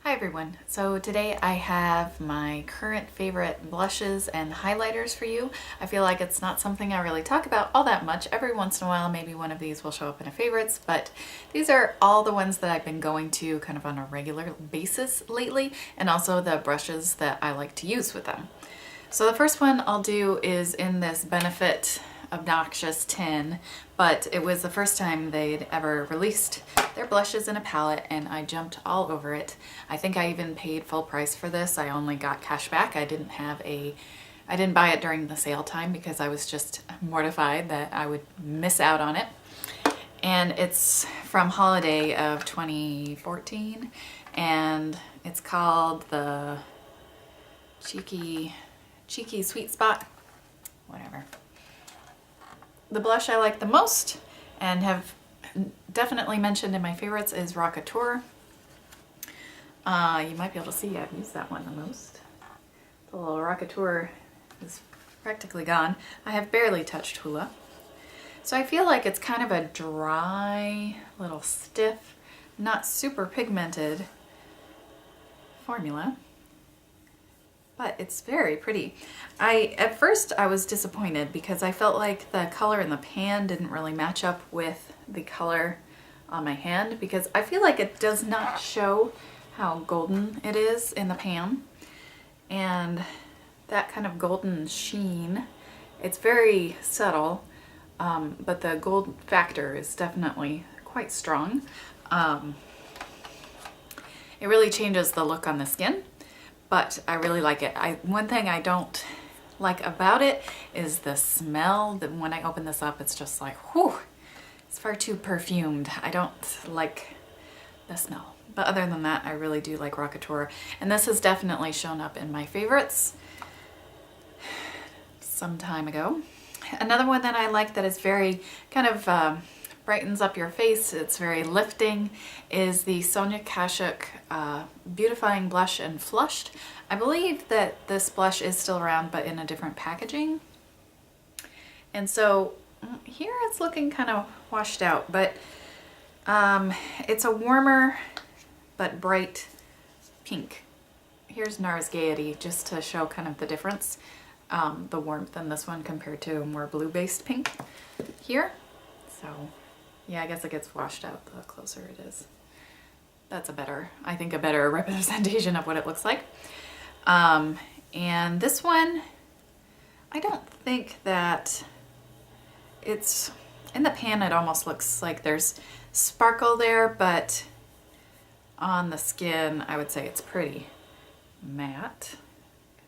Hi everyone. So today I have my current favorite blushes and highlighters for you. I feel like it's not something I really talk about all that much. Every once in a while maybe one of these will show up in a favorites, but these are all the ones that I've been going to kind of on a regular basis lately, and also the brushes that I like to use with them. So the first one I'll do is in this Benefit Obnoxious tin, but it was the first time they'd ever released their blushes in a palette and I jumped all over it. I think I even paid full price for this. I only got cash back. I didn't buy it during the sale time because I was just mortified that I would miss out on it. And it's from holiday of 2014 and it's called the Cheeky Sweet Spot, whatever. The blush I like the most and have definitely mentioned in my favorites is Rockateur. You might be able to see I've used that one the most. The little Rockateur is practically gone. I have barely touched Hula. So I feel like it's kind of a dry, little stiff, not super pigmented formula. But it's very pretty. At first I was disappointed because I felt like the color in the pan didn't really match up with the color on my hand, because I feel like it does not show how golden it is in the pan. And that kind of golden sheen, it's very subtle, but the gold factor is definitely quite strong. It really changes the look on the skin. But I really like it. One thing I don't like about it is the smell. That when I open this up, it's just like, whew, it's far too perfumed. I don't like the smell. But other than that, I really do like Rockateur. And this has definitely shown up in my favorites some time ago. Another one that I like that is very kind of brightens up your face, it's very lifting, is the Sonia Kashuk Beautifying Blush and Flushed. I believe that this blush is still around but in a different packaging. And so here it's looking kind of washed out, but it's a warmer but bright pink. Here's NARS Gaiety just to show kind of the difference, the warmth in this one compared to a more blue-based pink here. So yeah, I guess it gets washed out the closer it is. That's I think a better representation of what it looks like. And this one, I don't think that it's, in the pan it almost looks like there's sparkle there, but on the skin I would say it's pretty matte.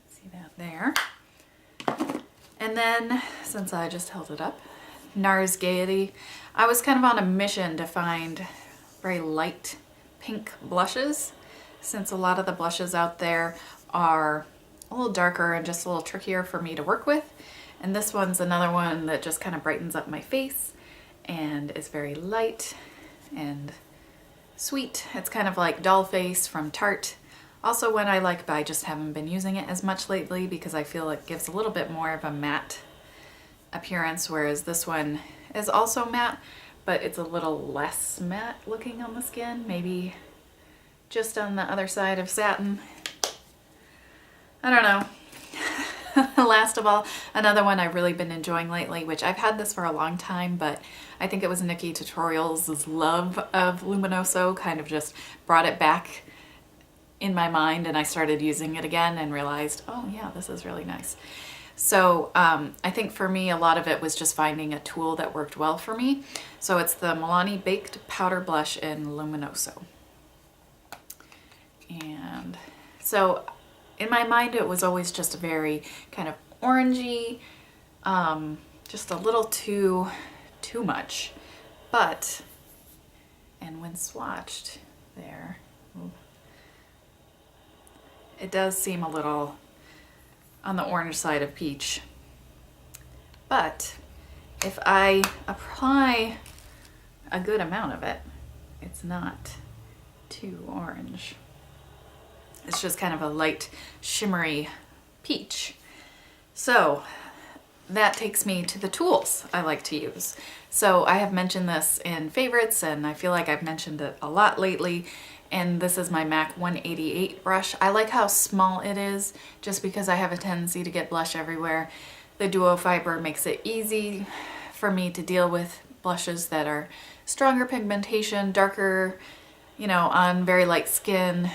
See that there. And then, since I just held it up, NARS Gaiety. I was kind of on a mission to find very light pink blushes, since a lot of the blushes out there are a little darker and just a little trickier for me to work with. And this one's another one that just kind of brightens up my face and is very light and sweet. It's kind of like Doll Face from Tarte. Also one I like, but I just haven't been using it as much lately because I feel it gives a little bit more of a matte appearance, whereas this one is also matte, but it's a little less matte looking on the skin, maybe just on the other side of satin. I don't know. Last of all, another one I've really been enjoying lately, which I've had this for a long time, but I think it was Nikki Tutorials' love of Luminoso kind of just brought it back in my mind, and I started using it again and realized, oh yeah, this is really nice. So I think for me a lot of it was just finding a tool that worked well for me. So it's the Milani Baked Powder Blush in Luminoso. And so in my mind it was always just very kind of orangey, just a little too much. But, and when swatched there, it does seem a little on the orange side of peach. But if I apply a good amount of it, it's not too orange. It's just kind of a light shimmery peach. So that takes me to the tools I like to use. So I have mentioned this in favorites, and I feel like I've mentioned it a lot lately, and this is my MAC 188 brush. I like how small it is just because I have a tendency to get blush everywhere. The duo fiber makes it easy for me to deal with blushes that are stronger pigmentation, darker, you know, on very light skin.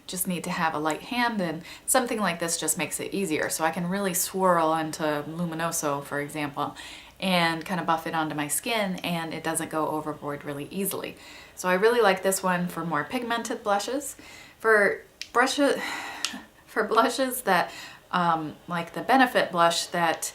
Just need to have a light hand, and something like this just makes it easier. So I can really swirl into Luminoso, for example, and kind of buff it onto my skin, and it doesn't go overboard really easily. So I really like this one for more pigmented blushes. For blushes that, like the Benefit blush that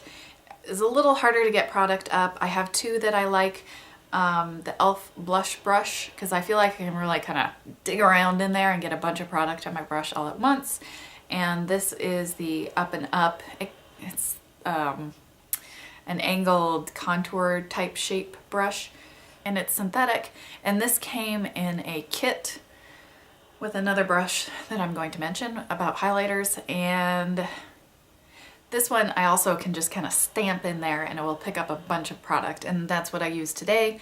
is a little harder to get product up, I have two that I like. The e.l.f. blush brush, because I feel like I can really kind of dig around in there and get a bunch of product on my brush all at once. And this is the Up and Up. It's an angled contour type shape brush, and it's synthetic. And this came in a kit with another brush that I'm going to mention about highlighters, and this one I also can just kind of stamp in there and it will pick up a bunch of product, and that's what I use today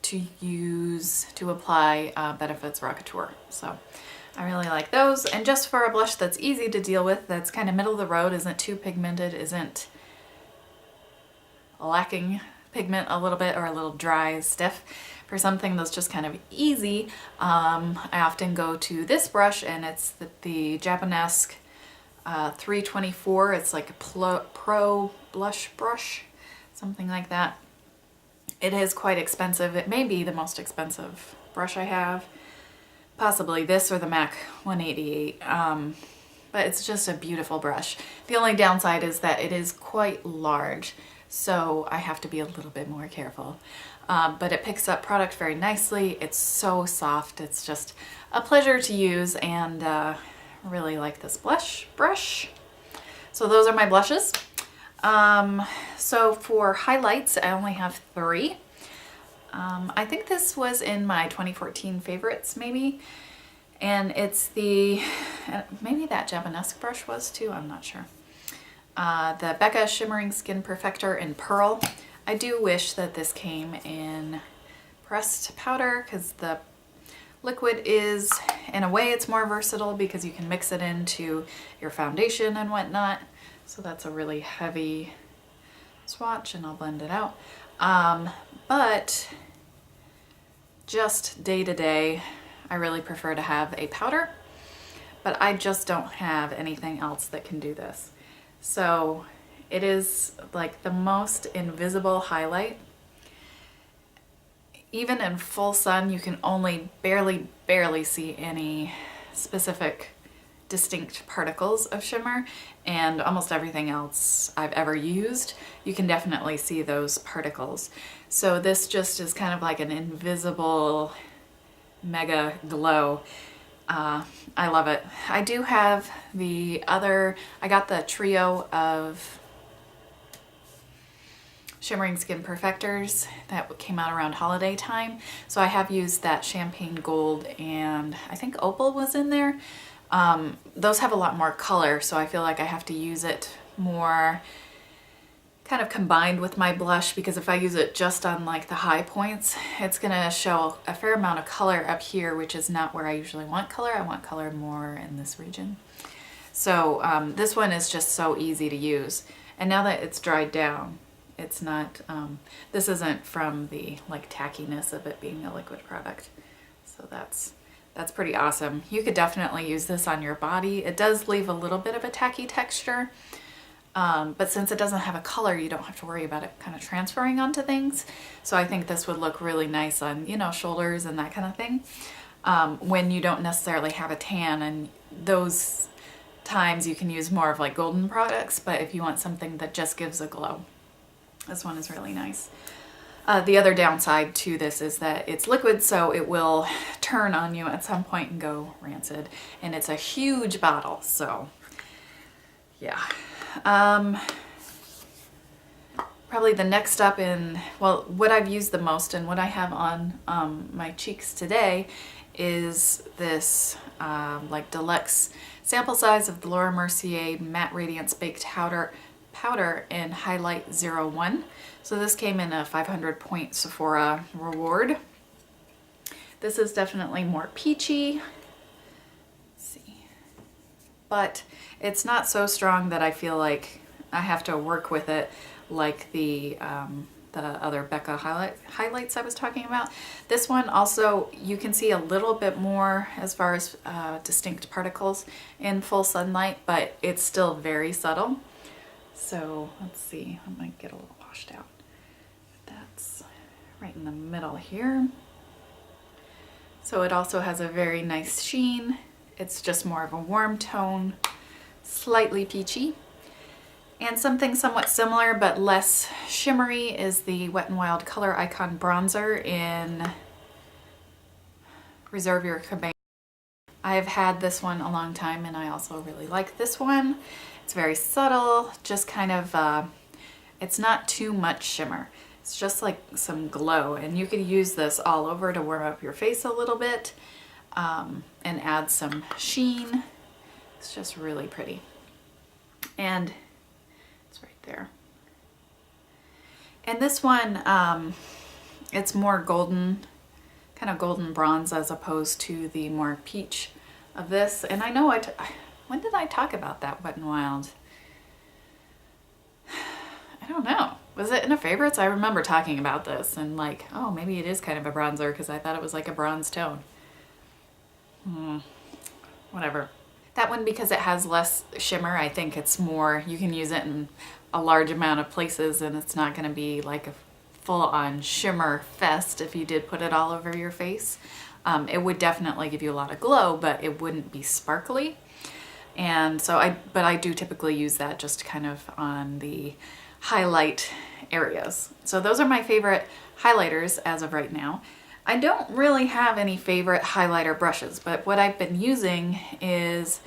to apply Benefit's Rockateur. So I really like those, and just for a blush that's easy to deal with, that's kind of middle of the road, isn't too pigmented, isn't lacking pigment a little bit or a little dry, stiff, for something that's just kind of easy, I often go to this brush, and it's the Japonesque 324. It's like a pro blush brush, something like that. It is quite expensive. It may be the most expensive brush I have, possibly this or the MAC 188, but it's just a beautiful brush. The only downside is that it is quite large, so I have to be a little bit more careful. But it picks up product very nicely. It's so soft. It's just a pleasure to use, and really like this blush brush. So those are my blushes. So for highlights, I only have 3. I think this was in my 2014 favorites maybe, and it's the, maybe that Japonesque brush was too, I'm not sure. The Becca Shimmering Skin Perfector in Pearl. I do wish that this came in pressed powder, because the liquid is, in a way, it's more versatile because you can mix it into your foundation and whatnot. So that's a really heavy swatch, and I'll blend it out. But just day to day, I really prefer to have a powder, but I just don't have anything else that can do this. So it is like the most invisible highlight. Even in full sun, you can only barely see any specific distinct particles of shimmer, and almost everything else I've ever used, you can definitely see those particles. So this just is kind of like an invisible mega glow. I love it. I do have the other, I got the trio of Shimmering Skin Perfectors that came out around holiday time. So I have used that Champagne Gold, and I think Opal was in there. Those have a lot more color, so I feel like I have to use it more kind of combined with my blush, because if I use it just on like the high points, it's gonna show a fair amount of color up here, which is not where I usually want color. I want color more in this region. So this one is just so easy to use. And now that it's dried down, it's not, this isn't from the like tackiness of it being a liquid product. So that's pretty awesome. You could definitely use this on your body. It does leave a little bit of a tacky texture, but since it doesn't have a color, you don't have to worry about it kind of transferring onto things. So I think this would look really nice on, you know, shoulders and that kind of thing, when you don't necessarily have a tan, and those times you can use more of like golden products, but if you want something that just gives a glow, this one is really nice. The other downside to this is that it's liquid, so it will turn on you at some point and go rancid. And it's a huge bottle, so yeah. Probably the next up in, well, what I've used the most and what I have on my cheeks today is this like deluxe sample size of the Laura Mercier Matte Radiance Baked Powder in Highlight 01. So this came in a 500 point Sephora reward. This is definitely more peachy. but it's not so strong that I feel like I have to work with it like the other Becca highlights I was talking about. This one also, you can see a little bit more as far as distinct particles in full sunlight, but it's still very subtle. So let's see, I might get a little washed out. That's right in the middle here. So it also has a very nice sheen. It's just more of a warm tone, slightly peachy. And something somewhat similar but less shimmery is the Wet n Wild Color Icon Bronzer in Reserve Your Cabana. I've had this one a long time and I also really like this one. It's very subtle, just kind of, it's not too much shimmer. It's just like some glow, and you could use this all over to warm up your face a little bit and add some sheen. It's just really pretty. And it's right there. And this one, it's more golden, kind of golden bronze as opposed to the more peach of this. And I know when did I talk about that Wet n Wild? I don't know. Was it in a favorites? I remember talking about this and like, oh, maybe it is kind of a bronzer because I thought it was like a bronze tone. Whatever. That one, because it has less shimmer, I think it's more, you can use it in a large amount of places and it's not going to be like a full-on shimmer fest if you did put it all over your face. It would definitely give you a lot of glow, but it wouldn't be sparkly. And so I do typically use that just kind of on the highlight areas. So those are my favorite highlighters as of right now. I don't really have any favorite highlighter brushes, but what I've been using is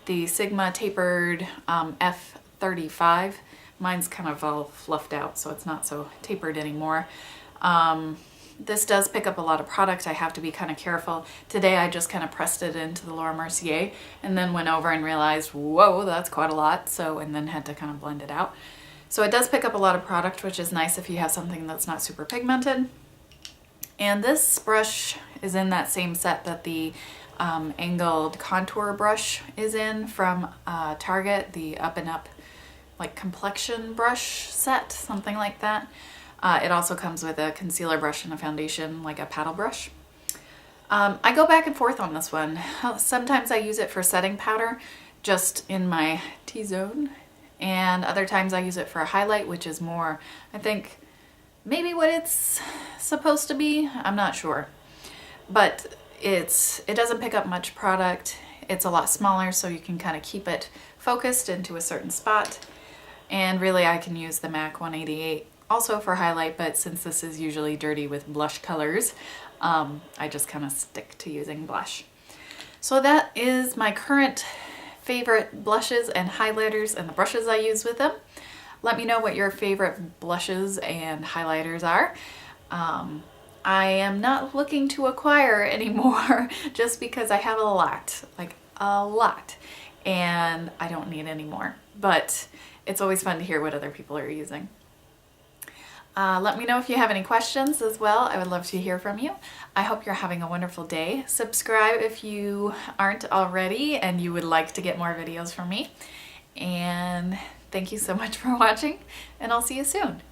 the Sigma tapered F35. Mine's kind of all fluffed out, so it's not so tapered anymore. This does pick up a lot of product. I have to be kind of careful. Today I just kind of pressed it into the Laura Mercier and then went over and realized, whoa, that's quite a lot. So, and then had to kind of blend it out. So it does pick up a lot of product, which is nice if you have something that's not super pigmented. And this brush is in that same set that the angled contour brush is in from Target, the Up and Up like Complexion Brush Set, something like that. It also comes with a concealer brush and a foundation, like a paddle brush. I go back and forth on this one. Sometimes I use it for setting powder, just in my T-zone. And other times I use it for a highlight, which is more, I think, maybe what it's supposed to be. I'm not sure. But it doesn't pick up much product. It's a lot smaller, so you can kind of keep it focused into a certain spot. And really I can use the MAC 188 also for highlight, but since this is usually dirty with blush colors, I just kind of stick to using blush. So that is my current favorite blushes and highlighters and the brushes I use with them. Let me know what your favorite blushes and highlighters are. I am not looking to acquire anymore just because I have a lot, like a lot, and I don't need any more. But it's always fun to hear what other people are using. Let me know if you have any questions as well. I would love to hear from you. I hope you're having a wonderful day. Subscribe if you aren't already and you would like to get more videos from me. And thank you so much for watching, and I'll see you soon.